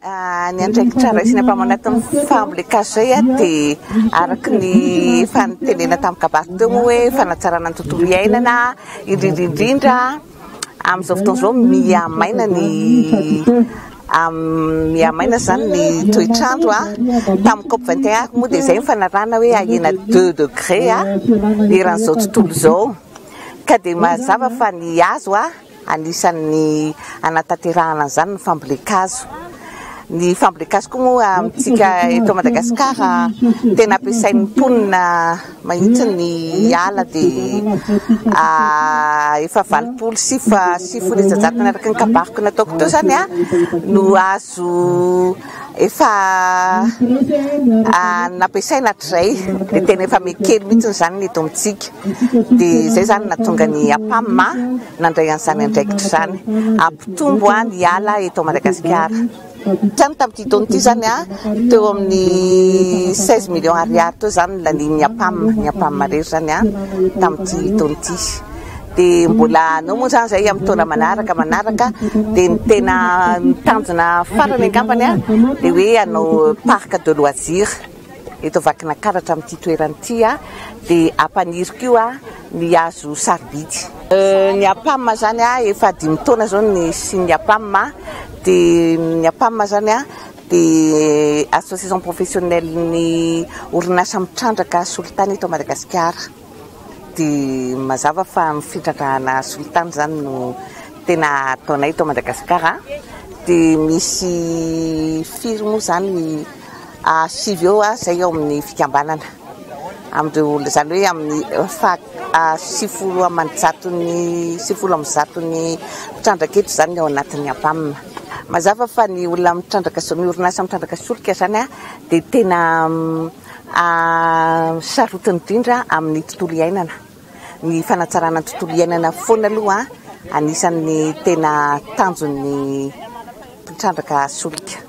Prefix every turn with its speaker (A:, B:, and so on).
A: Ny andraikitra raisina mpamanatiny fambolekasa zay dia araky ny fanontenena tamin'ny kabary teo moa hoe fanatsarana ny tontolo iainana indrindrindrindra amin'izao fotoana izao miamaina zany ny toetrandro tamin'ny COP 21 moa dia izay mifanarana hoe ahena 2 degré eran'izao tontolo izao ka dia mazava fa ny hazo anisan'ny anatanterahana izany ny fambolekazo. Ny fambolekazo koa moa amintsika eto Madagasikara tena ampiasain'ny mponina mahitsy ny ala dia efa 20,000 araka ny kabariko nataoko teo zany no azo efa nampiasaina hatrizay dia tena efa mekely mihitsy zany ny eto amintsika dia zay zany nahatonga ny APAM nandray an'izany andraikitra zany ampitombo ny ala eto Madagasikara. Zany tamin'ity taona ity zany teo amin'ny 16 millions ariary teo zany lanin'ny APAM marery zany tamin'ity taona ity dia mbola anao moa zany zay amin'ny taona manaraka dia ny tena mitanjona farany angambany dia hoe anao parc de loisir eto Vakinankaratra amin'ity toerana ity dia ampaniriko io ny hazo sarobidy. Ny APAM zany efa 5 taona zao ny sy ny APAM dia ny APAM zany dia association professionnelle ny orinasa mitrandraka solitany eto Madagasikara dia mazava fa mifitrandrahana solitany zany no tena ataonay eto Madagasikara dia misy firy moa zany 5 eo zay eo amin'ny fikambanana amin'ireo zany hoe amin'ny 90 ny mpitrandraka eto zany ao anatin'ny APAM. Mazava fa ny olona mitrandraka ny orinasa mitrandraka solika zany dia tena sarotiny indrindra amin'ny tontolo iainana. Ny fanatsarana ny tontolo iainana foana aloha anisan'ny tena tanjon'ny mpitrandraka solika.